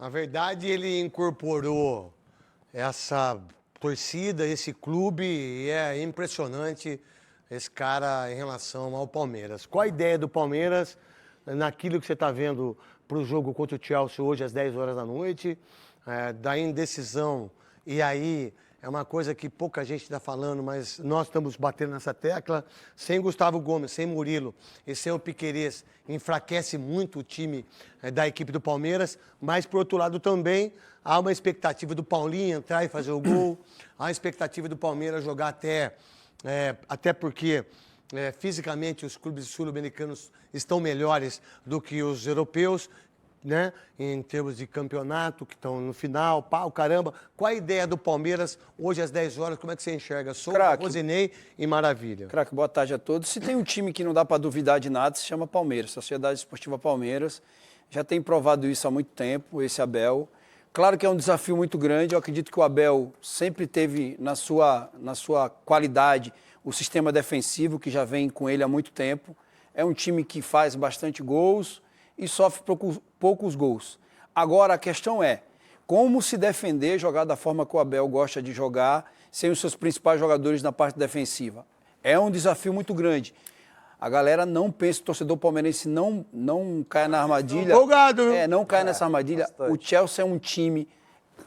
Na verdade, ele incorporou essa torcida, esse clube, e é impressionante esse cara em relação ao Palmeiras. Qual a ideia do Palmeiras naquilo que você está vendo para o jogo contra o Chelsea hoje às 10 horas da noite, da indecisão, e aí é uma coisa que pouca gente está falando, mas nós estamos batendo nessa tecla, sem Gustavo Gomes, sem Murilo e sem o Piquerez, enfraquece muito o time da equipe do Palmeiras, mas, por outro lado, também há uma expectativa do Paulinho entrar e fazer o gol, há uma expectativa do Palmeiras jogar até porque fisicamente os clubes sul-americanos estão melhores do que os europeus, né? Em termos de campeonato, que estão no final, pau, caramba. Qual a ideia do Palmeiras hoje às 10 horas? Como é que você enxerga? Souza, Rosinei e Maravilha. Craque, boa tarde a todos. Se tem um time que não dá para duvidar de nada, se chama Palmeiras, Sociedade Esportiva Palmeiras. Já tem provado isso há muito tempo, esse Abel. Claro que é um desafio muito grande, eu acredito que o Abel sempre teve na sua qualidade o sistema defensivo, que já vem com ele há muito tempo. É um time que faz bastante gols e sofre poucos gols. Agora, a questão é como se defender, jogar da forma que o Abel gosta de jogar, sem os seus principais jogadores na parte defensiva. É um desafio muito grande. A galera não pensa, o torcedor palmeirense não cai na armadilha. Empolgado, não cai nessa armadilha. Bastante. O Chelsea é um time...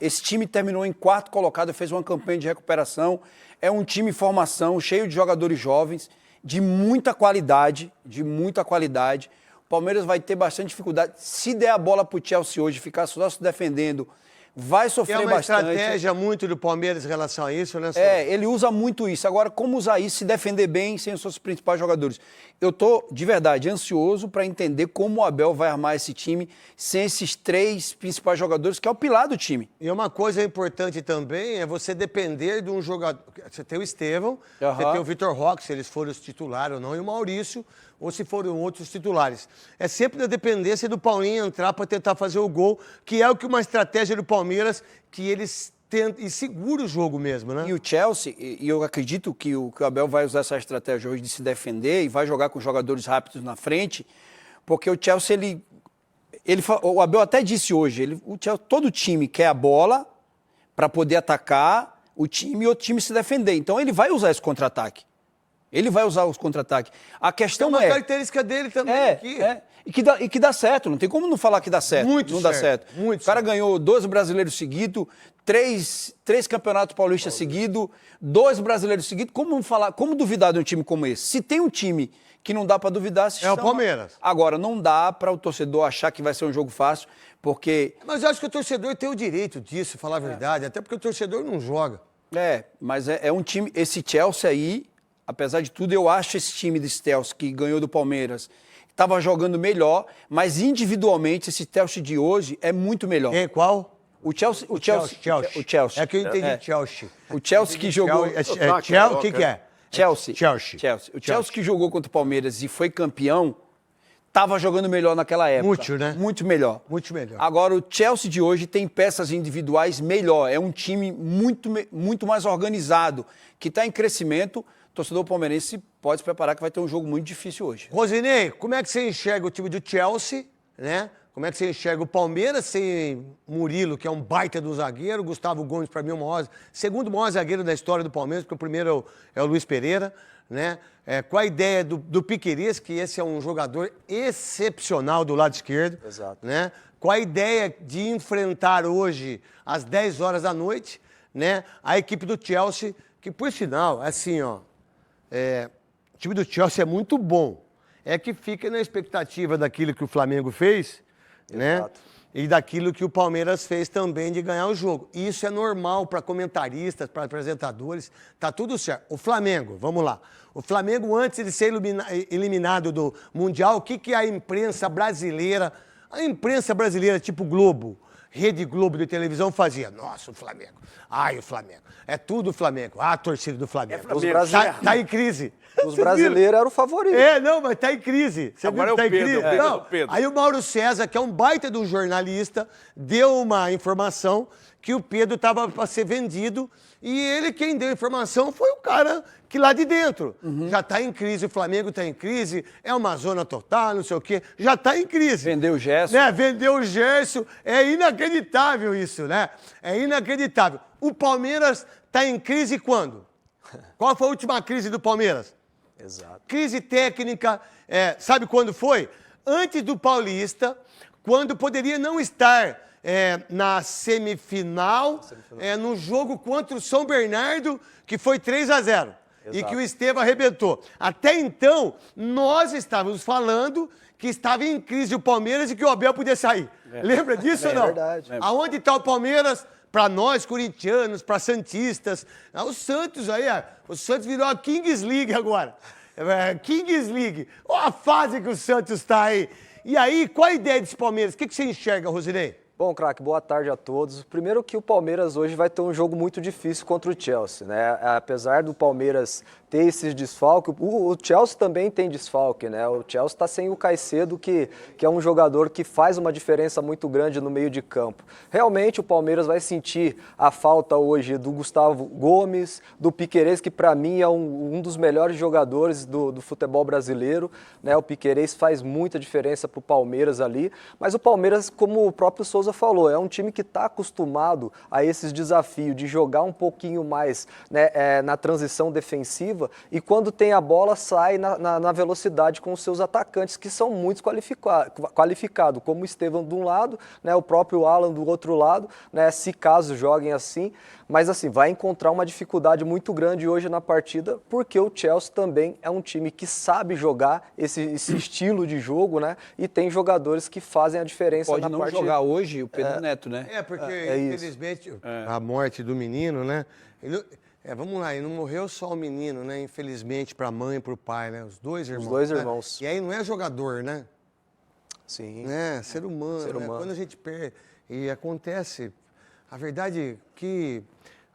Esse time terminou em 4º colocado, fez uma campanha de recuperação. É um time em formação, cheio de jogadores jovens, de muita qualidade, O Palmeiras vai ter bastante dificuldade. Se der a bola para o Chelsea hoje, ficar só se defendendo, vai sofrer bastante. É uma estratégia muito do Palmeiras em relação a isso, né, senhor? Ele usa muito isso. Agora, como usar isso, se defender bem sem os seus principais jogadores? Eu estou, de verdade, ansioso para entender como o Abel vai armar esse time sem esses 3 principais jogadores, que é o pilar do time. E uma coisa importante também é você depender de um jogador. Você tem o Estevão, você tem o Vitor Roque, se eles forem os titulares ou não, e o Maurício, ou se forem outros titulares. É sempre da dependência do Paulinho entrar para tentar fazer o gol, que é o que uma estratégia do Palmeiras, que eles tentam e segura o jogo mesmo, né? E o Chelsea, e eu acredito que o Abel vai usar essa estratégia hoje de se defender e vai jogar com jogadores rápidos na frente, porque o Chelsea, o Abel até disse hoje, todo time quer a bola para poder atacar o time e o time se defender. Então ele vai usar esse contra-ataque. Ele vai usar os contra-ataques. A questão é uma característica dele também aqui. E que dá certo. Não tem como não falar que dá certo. Não dá certo. O cara ganhou 12 brasileiros seguidos, 3 campeonatos paulistas seguidos, 2 brasileiros seguidos. Como duvidar de um time como esse? Se tem um time que não dá para duvidar, se chama... o Palmeiras. Agora, não dá para o torcedor achar que vai ser um jogo fácil, porque... Mas eu acho que o torcedor tem o direito disso, falar a verdade, até porque o torcedor não joga. Mas é um time... Esse Chelsea aí, apesar de tudo, eu acho esse time de Chelsea que ganhou do Palmeiras estava jogando melhor, mas individualmente esse Chelsea de hoje é muito melhor. Qual? O Chelsea. É que eu entendi Chelsea. O Chelsea que jogou... O que é? Chelsea. O Chelsea que jogou contra o Palmeiras e foi campeão, estava jogando melhor naquela época. Muito, né? Muito melhor. Muito melhor. Agora, o Chelsea de hoje tem peças individuais melhor. É um time muito mais organizado, que está em crescimento. O torcedor palmeirense pode se preparar que vai ter um jogo muito difícil hoje. Rosinei, como é que você enxerga o time do Chelsea, né? Como é que você enxerga o Palmeiras sem Murilo, que é um baita do zagueiro, Gustavo Gomes, para mim, segundo maior zagueiro da história do Palmeiras, porque o primeiro é o Luiz Pereira, né? Qual a ideia do Piquerez, que esse é um jogador excepcional do lado esquerdo. Exato. Né? Qual a ideia de enfrentar hoje, às 10 horas da noite, né, a equipe do Chelsea, que, por sinal, assim, ó, o time do Chelsea é muito bom. É que fica na expectativa daquilo que o Flamengo fez, né? E daquilo que o Palmeiras fez também de ganhar o jogo. Isso é normal para comentaristas, para apresentadores, tá tudo certo. O Flamengo, vamos lá. O Flamengo, antes de ser eliminado do Mundial, o que a imprensa brasileira, tipo Globo, Rede Globo de televisão fazia? Nossa, o Flamengo. Ai, o Flamengo. É tudo o Flamengo. Ah, a torcida do Flamengo. Tá em crise. Os brasileiros eram o favorito. Não, mas tá em crise. Você Agora viu que é o tá em Pedro, crise? Não. Pedro. Aí o Mauro César, que é um baita de um jornalista, deu uma informação que o Pedro estava para ser vendido e ele, quem deu a informação, foi o cara que lá de dentro. Já está em crise, o Flamengo está em crise, é uma zona total, não sei o quê, já está em crise. Vendeu o Gerson. Né? Vendeu o Gerson, é inacreditável isso, né? É inacreditável. O Palmeiras está em crise quando? Qual foi a última crise do Palmeiras? Exato. Crise técnica, sabe quando foi? Antes do Paulista, quando poderia não estar na semifinal, no jogo contra o São Bernardo, que foi 3-0. E que o Estevão arrebentou. Até então, nós estávamos falando que estava em crise o Palmeiras e que o Abel podia sair. Lembra disso ou não? É verdade. Aonde está o Palmeiras? Para nós, corintianos, para santistas. O Santos aí, o Santos virou a Kings League agora. Kings League. Olha a fase que o Santos está aí. E aí, qual a ideia desse Palmeiras? O que você enxerga, Rosinei? Bom, craque, boa tarde a todos. Primeiro que o Palmeiras hoje vai ter um jogo muito difícil contra o Chelsea, né? Apesar do Palmeiras ter esses desfalques, o Chelsea também tem desfalque, né? O Chelsea está sem o Caicedo, que é um jogador que faz uma diferença muito grande no meio de campo. Realmente o Palmeiras vai sentir a falta hoje do Gustavo Gomes, do Piquerez, que para mim é um dos melhores jogadores do futebol brasileiro, né? O Piquerez faz muita diferença para o Palmeiras ali, mas o Palmeiras, como o próprio Souza falou, é um time que está acostumado a esses desafios de jogar um pouquinho mais, né, na transição defensiva, e quando tem a bola sai na velocidade com os seus atacantes, que são muito qualificados, como o Estevão de um lado, né, o próprio Alan do outro lado, né, se caso joguem assim, mas assim, vai encontrar uma dificuldade muito grande hoje na partida, porque o Chelsea também é um time que sabe jogar esse estilo de jogo, né, e tem jogadores que fazem a diferença na partida. Pode não jogar hoje o Pedro Neto, né? Porque infelizmente a morte do menino, né? Vamos lá, ele não morreu só o menino, né? Infelizmente, para a mãe e para o pai, né? Os dois irmãos. Os dois né? irmãos. E aí não é jogador, né? Sim. Ser humano. Ser Né? humano. Quando a gente perde. E acontece. A verdade é que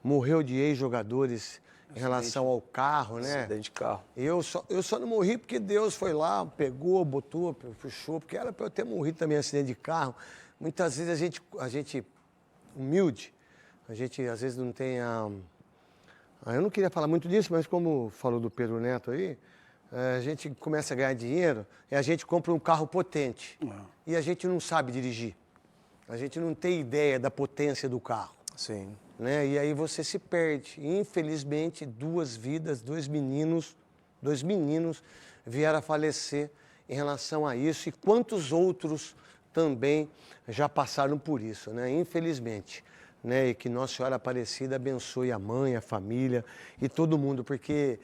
morreu de ex-jogadores em relação ao carro, né? Acidente de carro. Eu só não morri porque Deus foi lá, pegou, botou, puxou, porque era para eu ter morrido também em acidente de carro. Muitas vezes a gente humilde, a gente às vezes não tem eu não queria falar muito disso, mas como falou do Pedro Neto aí, a gente começa a ganhar dinheiro e a gente compra um carro potente. E a gente não sabe dirigir. A gente não tem ideia da potência do carro. Sim. Né? E aí você se perde. Infelizmente, dois meninos vieram a falecer em relação a isso. E quantos outros também já passaram por isso, né? Infelizmente. Né? E que Nossa Senhora Aparecida abençoe a mãe, a família e todo mundo, porque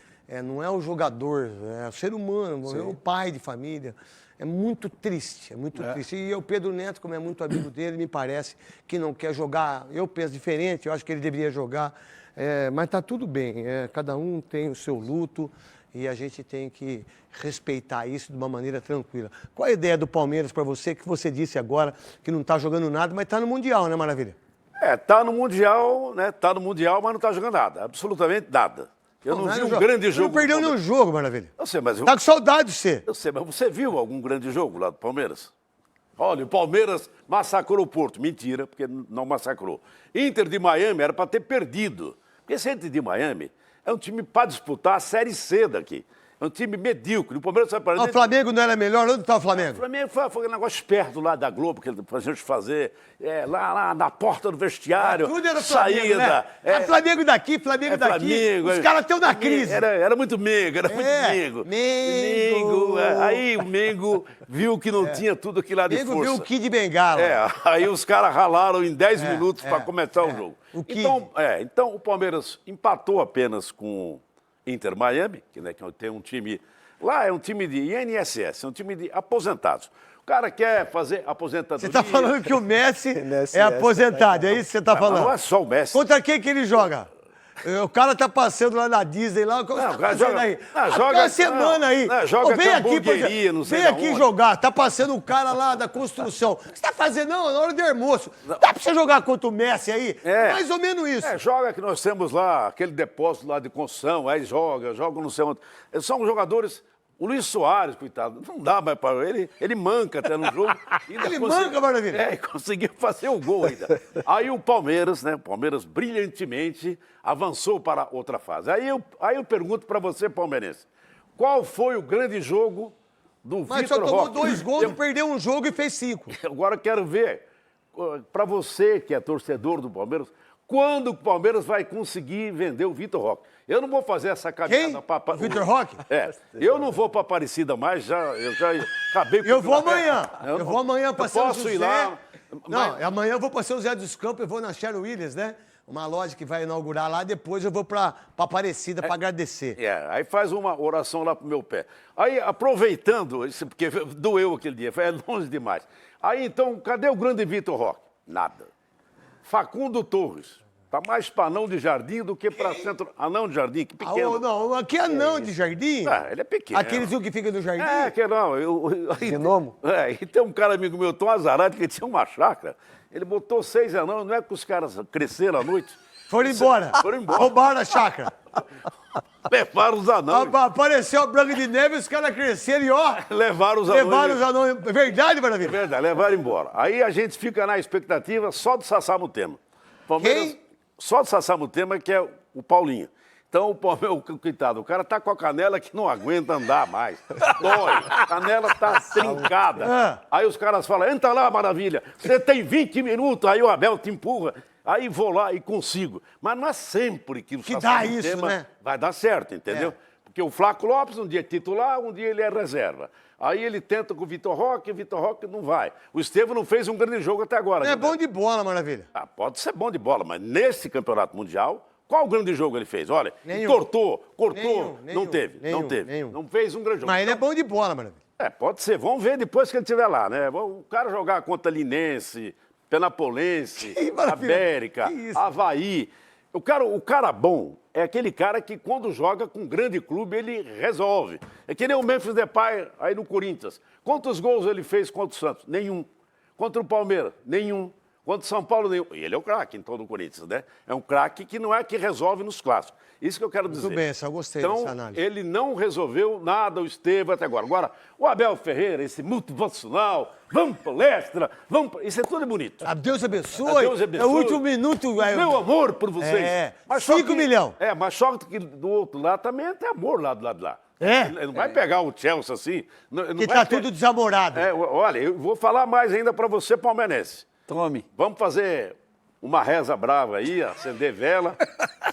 não é o jogador, é o ser humano, é o pai de família. É muito triste, triste. E o Pedro Neto, como é muito amigo dele, me parece que não quer jogar. Eu penso diferente, eu acho que ele deveria jogar, mas está tudo bem. Cada um tem o seu luto e a gente tem que respeitar isso de uma maneira tranquila. Qual a ideia do Palmeiras para você, que você disse agora que não está jogando nada, mas está no Mundial, né, Maravilha? Tá no Mundial, né? Tá no Mundial, mas não tá jogando nada. Absolutamente nada. Eu não vi um grande jogo. Não perdeu nenhum jogo, Maravilha. Eu sei, mas tá com saudade de você. Eu sei, mas você viu algum grande jogo lá do Palmeiras? Olha, o Palmeiras massacrou o Porto. Mentira, porque não massacrou. Inter de Miami era para ter perdido. Porque esse Inter de Miami é um time para disputar a Série C daqui. É um time medíocre. O Palmeiras vai para o Flamengo não era melhor? Onde está o Flamengo? O Flamengo foi um negócio esperto lá da Globo, que a gente fazer, lá na porta do vestiário. Tudo era Flamengo, saída. Né? Flamengo daqui, Flamengo daqui. Flamengo, os caras estão na crise. Era muito Mengo, Mengo. Aí o Mengo viu que não tinha tudo aquilo lá de Mengo força. viu o Kid Bengala. Aí os caras ralaram em 10 minutos para começar o jogo. Então o Palmeiras empatou apenas com Inter Miami, que tem um time... Lá é um time de INSS, é um time de aposentados. O cara quer fazer aposentadoria... Você está falando que o Messi é aposentado, é isso que você está falando? Não é só o Messi. Contra quem que ele joga? O cara tá passando lá na Disney, lá, o que você tá fazendo aí? Joga uma semana aí. Vem aqui, vem aqui jogar, tá passando o cara lá da construção. O que você tá fazendo? Não, na hora do almoço. Dá pra você jogar contra o Messi aí? Mais ou menos isso. Joga que nós temos lá, aquele depósito lá de construção, aí joga não sei onde. São jogadores O Luiz Soares, coitado, não dá mais para ele manca até no jogo. Ele manca, Maravilha. É, e conseguiu fazer o gol ainda. Aí o Palmeiras, né? O Palmeiras brilhantemente avançou para outra fase. Aí eu pergunto para você, palmeirense, qual foi o grande jogo do Vitor Roque? Mas só tomou 2 gols, perdeu um jogo e fez 5. Agora eu quero ver, para você que é torcedor do Palmeiras, quando o Palmeiras vai conseguir vender o Vitor Roque? Eu não vou fazer essa caminhada para... O Vitor Roque? É, eu não vou para Aparecida mais, eu já acabei com Eu vou o- amanhã. Eu Eu vou amanhã para São posso José. ir lá, Não, mas- amanhã eu vou para São José dos Campos, eu vou na Sherwin Williams, né? Uma loja que vai inaugurar lá, depois eu vou para Aparecida para agradecer. Aí faz uma oração lá pro meu pé. Aí, aproveitando, porque doeu aquele dia, foi longe demais. Aí, então, cadê o grande Vitor Roque? Nada. Facundo Torres. Tá mais para anão de jardim do que para centro... Anão de jardim, que pequeno. Não, aqui é não de jardim. Ah, ele é pequeno. Aqueles que fica no jardim. É, que não. Gnomo? E tem um cara amigo meu, tão azarado, que tinha uma chácara. Ele botou 6 anãos, não é que os caras cresceram à noite. Foram embora. Foram embora. Roubaram a chácara. Levaram os anões. Apareceu a Branca de Neve, os caras cresceram e ó, Levaram os anões. levaram os anões. É verdade, Maravilha? Verdade, levaram embora. Aí a gente fica na expectativa só do Sassá Mutema. Palmeiras, Quem? só do Sassá Mutema, que é o Paulinho. Então, coitado, o cara tá com a canela que não aguenta andar mais. Dói. A canela tá trincada. Ah. Aí os caras falam, entra lá, maravilha. Você tem 20 minutos, aí o Abel te empurra. Aí vou lá e consigo. Mas não é sempre que o Que Sassá dá isso, Mutema né? vai dar certo, entendeu? Porque o Flaco Lopes um dia é titular, um dia ele é reserva. Aí ele tenta com o Vitor Roque não vai. O Estevão não fez um grande jogo até agora. É bom de bola, Maravilha. Ah, pode ser bom de bola, mas nesse campeonato mundial, qual grande jogo ele fez? Olha, Nenhum. cortou, Nenhum. não teve. Nenhum. Não fez um grande jogo. Mas ele é bom de bola, Maravilha. É, pode ser. Vamos ver depois que ele estiver lá, né? O cara jogar contra Linense, Penapolense, Que maravilha. América, Que isso? Avaí. O cara bom é aquele cara que, quando joga com um grande clube, ele resolve. É que nem o Memphis Depay aí no Corinthians. Quantos gols ele fez contra o Santos? Nenhum. Contra o Palmeiras? Nenhum. Contra o São Paulo? Nenhum. E ele é o craque, então, do Corinthians, né? É um craque que não é que resolve nos clássicos. Isso que eu quero dizer. bem, eu gostei então, dessa análise. ele não resolveu nada, o Estevão até agora. Agora, o Abel Ferreira, esse motivacional, vamos palestra, isso é tudo bonito. A Deus abençoe. A Deus abençoe. É o último minuto. Meu amor por vocês. É, só 5 milhões. Mas só que do outro lado também tem amor lá do lado de lá. É? Ele não vai pegar o Chelsea assim. Que tá tudo desamorado. Olha, eu vou falar mais ainda para você, palmeirense. Tome. Vamos fazer uma reza brava aí, acender vela.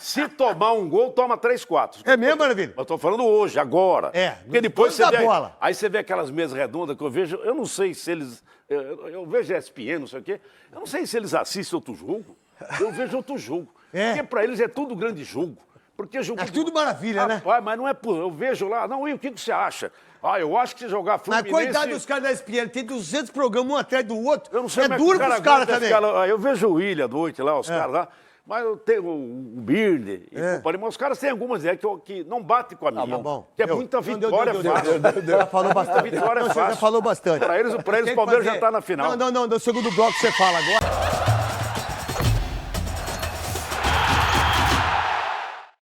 Se tomar um gol, toma 3, 4. É mesmo, Maravilha? Mas eu tô falando hoje, agora. É, Porque depois depois você da vê. bola. Aí você vê aquelas mesas redondas que eu vejo, eu não sei se eles. Eu vejo ESPN, não sei o quê. Eu não sei se eles assistem outro jogo. Eu vejo outro jogo. É. Porque pra eles é tudo grande jogo. Porque jogo. É tudo maravilha, né? Rapaz, mas não é por. Eu vejo lá. Não, e o que você acha? Eu acho que se jogar Mas Fluminense. coitado dos caras da ESPN, tem 200 programas um atrás do outro. Eu não sei é como duro que o pros caras aguenta também. ficar lá. Eu vejo o William à noite lá, os caras lá. Mas eu tenho o Birne e companhia, mas os caras têm algumas ideias que não batem com a minha. Tá bom. Que é Deu. muita Não, deu, vitória deu, fácil. Já falou bastante. Vitória é Não, você já fácil. falou bastante. Para eles, o Tem que Palmeiras já fazer- está na final. Não, no segundo bloco você fala agora.